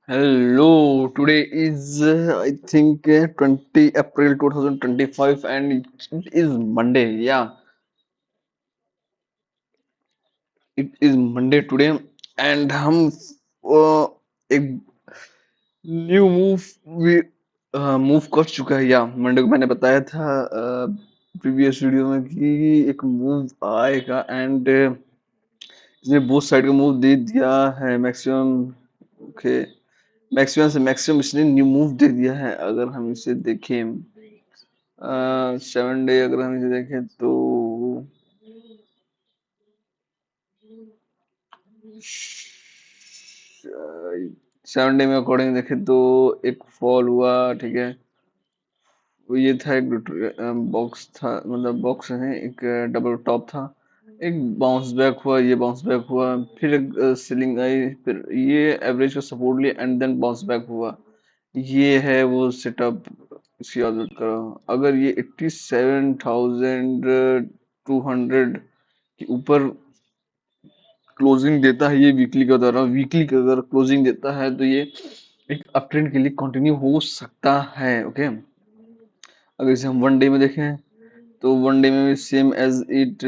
Hello, today is I think 20 April 2025 and it is Monday. Yeah, it is Monday today and हम एक new move भी move कर चुका है। या मंडे को मैंने बताया था प्रीवियस वीडियो में कि एक मूव आएगा एंड इसने बोथ साइड का मूव दे दिया है मैक्सिमम। ओके, मैक्सिमम से मैक्सिमम इसने न्यू मूव दे दिया है। अगर हम इसे देखें 7 डे अगर हम इसे देखें तो 7 डे में अकॉर्डिंग देखें तो एक फॉल हुआ। ठीक है, वो ये था एक बॉक्स था, मतलब बॉक्स है, एक डबल टॉप था, एक बाउंस बैक हुआ, ये बाउंस बैक हुआ, फिर एक सीलिंग आई, फिर ये एवरेज का सपोर्ट लिया एंड देन बाउंस बैक हुआ। ये है वो सेटअप। इसकी आदत करो। अगर ये 87,200 के ऊपर क्लोजिंग देता है, ये वीकली का दौरा, वीकली का अगर क्लोजिंग देता है तो ये एक अप ट्रेंड के लिए कंटिन्यू हो सकता है। ओके, अगर इसे हम 1 डे में देखें तो 1 डे में भी सेम एज इट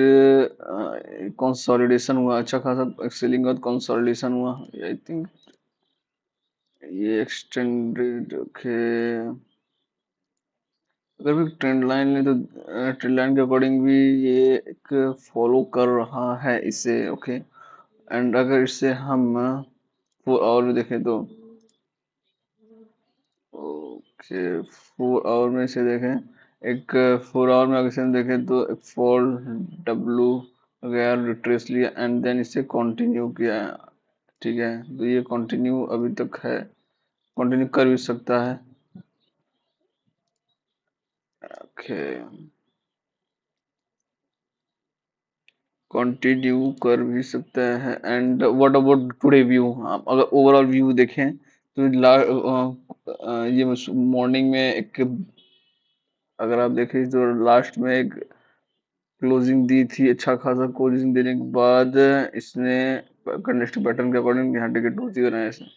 कंसोलिडेशन हुआ, अच्छा खासा सेलिंग का कंसोलिडेशन हुआ। आई थिंक ये एक्सटेंडेड। ओके, अगर भी ट्रेंड लाइन ले तो ट्रेंड लाइन के अकॉर्डिंग भी ये एक फॉलो कर रहा है इसे। ओके, एंड अगर इसे हम 4 आवर में देखें तो ओके 4 आवर में इसे देखें, एक 4 आवर में अगर इसे हम देखें तो एक फॉल डब्लू गया, रिट्रेस लिया एंड देन इसे कंटिन्यू किया। ठीक है, तो ये कंटिन्यू अभी तक है, कंटिन्यू कर भी सकता है। ओके, कंटिन्यू कर भी सकता है। And what about today view? अगर ओवरऑल व्यू देखें तो ये मॉर्निंग में एक, अगर आप देखें तो लास्ट में एक क्लोजिंग दी थी, अच्छा खासा क्लोजिंग देने के बाद इसने कंडक्टिव पैटर्न के अकॉर्डिंग यहाँ टिकट टूटी बनाया इसने,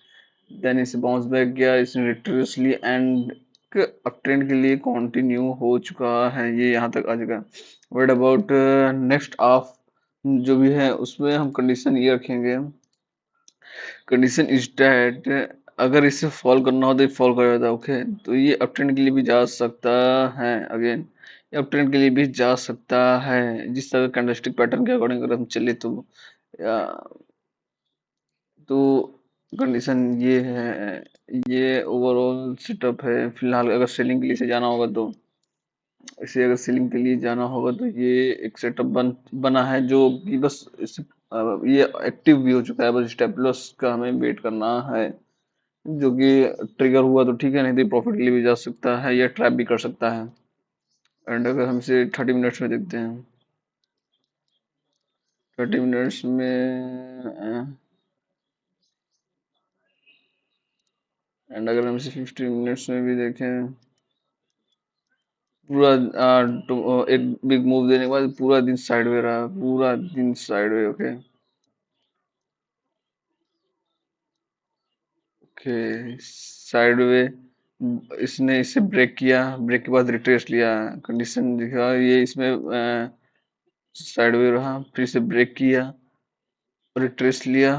देन इसे बाउंस बैक किया, इसने रिट्रेस ली एंड अप ट्रेंड के लिए कंटिन्यू हो चुका है, ये यहाँ तक आ चुका है। व्हाट अबाउट नेक्स्ट ऑफ जो भी है उसमें हम कंडीशन ये रखेंगे, कंडीशन इज दैट अगर इसे फॉल करना हो तो ये फॉल कर जाता है। ओके, तो ये अप ट्रेंड के लिए भी जा सकता है, अगेन ये अप ट्रेंड के लिए भी जा सकता है, जिस तरह कैंडलस्टिक पैटर्न के अकॉर्डिंग अगर हम चले तो या, तो कंडीशन ये है। ये ओवरऑल सेटअप है फिलहाल। अगर सेलिंग के लिए से जाना होगा तो इसे, अगर सेलिंग के लिए जाना होगा तो ये एक सेटअप बना है जो कि बस ये एक्टिव भी हो चुका है, बस स्टेप लॉस का हमें वेट करना है, जो कि ट्रिगर हुआ तो ठीक है, नहीं तो प्रॉफिट के लिए भी जा सकता है या ट्रैप भी कर सकता है। एंड अगर हम इसे 30 मिनट्स में देखते हैं, 30 मिनट्स में एंड अगर हम इसे 15 मिनट्स में भी देखें, पूरा एक बिग मूव देने के बाद पूरा दिन साइडवे रहा, पूरा दिन साइडवे। ओके, ओके साइडवे, इसने इसे ब्रेक किया, ब्रेक के बाद रिट्रेस लिया, कंडीशन दिखा ये इसमें साइडवे रहा, फिर से ब्रेक किया, रिट्रेस लिया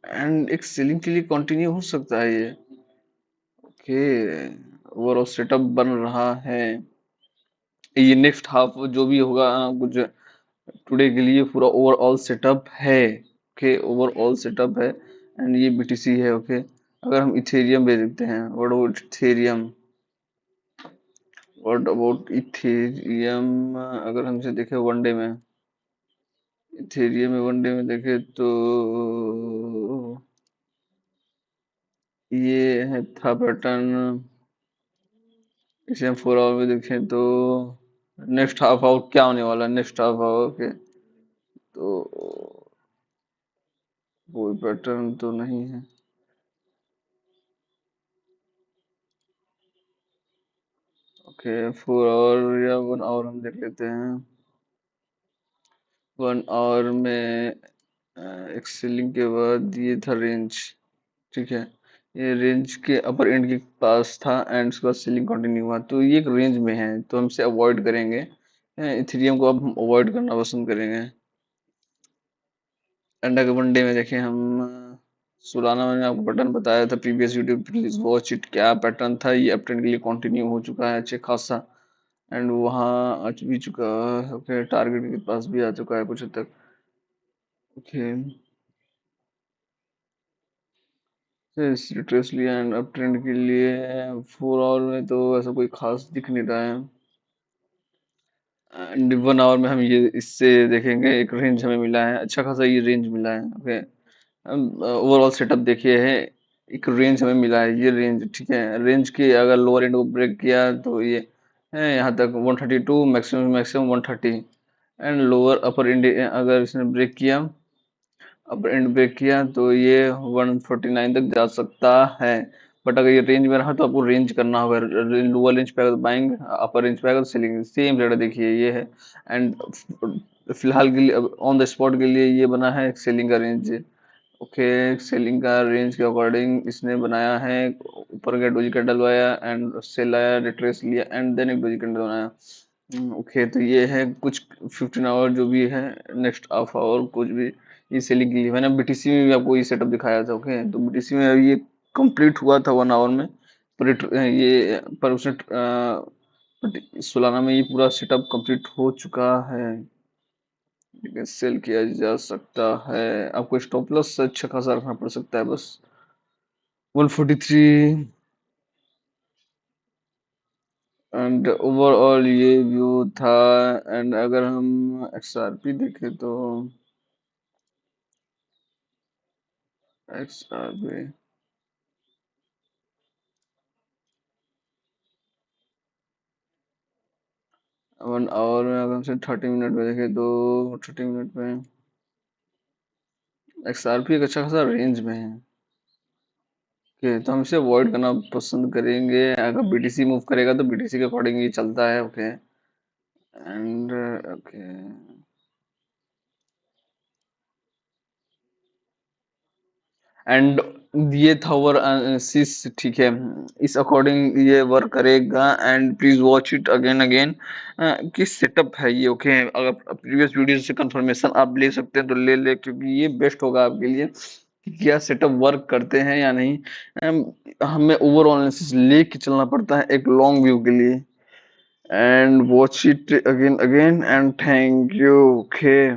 एंड एक सेलिंग के लिए कंटिन्यू हो सकता है ये। ओके, ओवरऑल सेटअप बन रहा है। ये नेक्स्ट हाफ जो भी होगा कुछ टुडे के लिए पूरा ओवरऑल सेटअप है। ओके, ओवरऑल सेटअप है एंड ये बीटीसी है। ओके, अगर हम इथेरियम पे देखते हैं, what about Ethereum, what about Ethereum, अगर हम इसे देखें 1 डे में, इथेरियम में 1 डे में देखें तो ये है था पैटर्न। इसे हम 4 आवर में देखें तो नेक्स्ट हाफ आवर क्या होने वाला है, नेक्स्ट हाफ आवर के तो कोई पैटर्न तो नहीं है। ओके, 4 आवर या 1 आवर हम देख लेते हैं। 1 आवर में एक सेलिंग के बाद ये था रेंज। ठीक है, ये रेंज के अपर एंड के पास था एंड उसके बाद सेलिंग कंटिन्यू हुआ, तो ये एक रेंज में है तो हम इसे अवॉइड करेंगे। इथेरियम को अब हम अवॉइड करना पसंद करेंगे। एंड अगर वनडे में देखें हम, सोलाना मैंने आपको पैटर्न बताया था previous video, please watch it. क्या पैटर्न था ये, अप ट्रेंड के लिए कंटिन्यू हो चुका है अच्छे खासा, एंड वहाँ आ भी चुका है। ओके, टारगेट के पास भी आ चुका है कुछ हद तक। ओके, रिट्रेस लिया एंड अप ट्रेंड के लिए 4 आवर में तो ऐसा कोई खास दिख नहीं रहा है। एंड 1 आवर में हम ये इससे देखेंगे, एक रेंज हमें मिला है, अच्छा खासा ये रेंज मिला है। ओके, हम ओवरऑल सेटअप देखिए है, एक रेंज हमें मिला है, ये रेंज ठीक है। रेंज के अगर लोअर एंड को ब्रेक किया तो ये है यहाँ तक 132, maximum maximum 130। And lower upper and अगर इसने ब्रेक किया, अपर एंड ब्रेक किया तो ये 149 तक जा सकता है। बट अगर ये रेंज में रहा तो आपको रेंज करना होगा, लोअर रेंज पे अगर बाइंग, अपर रेंज पे अगर सेलिंग, सेम रेट देखिए ये है। एंड फिलहाल के लिए ऑन द स्पॉट के लिए ये बना है सेलिंग का रेंज। ओके, सेलिंग का रेंज के अकॉर्डिंग इसने बनाया है, ऊपर का डोजी कैंडल डलवाया एंड सेल आया, रिट्रेस लिया एंड देन एक डोजी कैंडल बनाया। ओके, तो ये है कुछ 15 आवर जो भी है, नेक्स्ट हाफ आवर कुछ भी, ये सेलिंग के लिए मैंने बीटीसी में भी आपको ये सेटअप दिखाया था। ओके, तो बीटीसी में ये कंप्लीट हुआ था 1 आवर में, पर ये पर उसने सोलाना में ये पूरा सेटअप कंप्लीट हो चुका है, ठीक है, सेल किया जा सकता है। आपको स्टॉप लॉस अच्छा खासा रखना पड़ सकता है बस। 143। एंड ओवरऑल ये व्यू था। एंड अगर हम एक्सआरपी देखें तो एक्सआरपी 1 आवर में अगर हम 30 मिनट में देखें तो 30 मिनट में एक्सआरपी एक अच्छा खासा रेंज में है। ओके, तो हम इसे अवॉइड करना पसंद करेंगे। अगर बीटीसी मूव करेगा तो बीटीसी के अकॉर्डिंग ये चलता है। ओके, एंड ओके, एंड ये था ओवर एनालिसिस, ठीक है, इस अकॉर्डिंग ये वर्क करेगा। And please watch it again again, किस सेटअप है ये। ओके, अगर प्रीवियस वीडियो से कंफर्मेशन आप ले सकते हैं तो ले ले, क्योंकि ये बेस्ट होगा आपके लिए कि क्या सेटअप वर्क करते हैं या नहीं। हमें ओवरऑल एनालिसिस लेके चलना पड़ता है एक लॉन्ग व्यू के लिए। And watch it again again and thank you. Okay.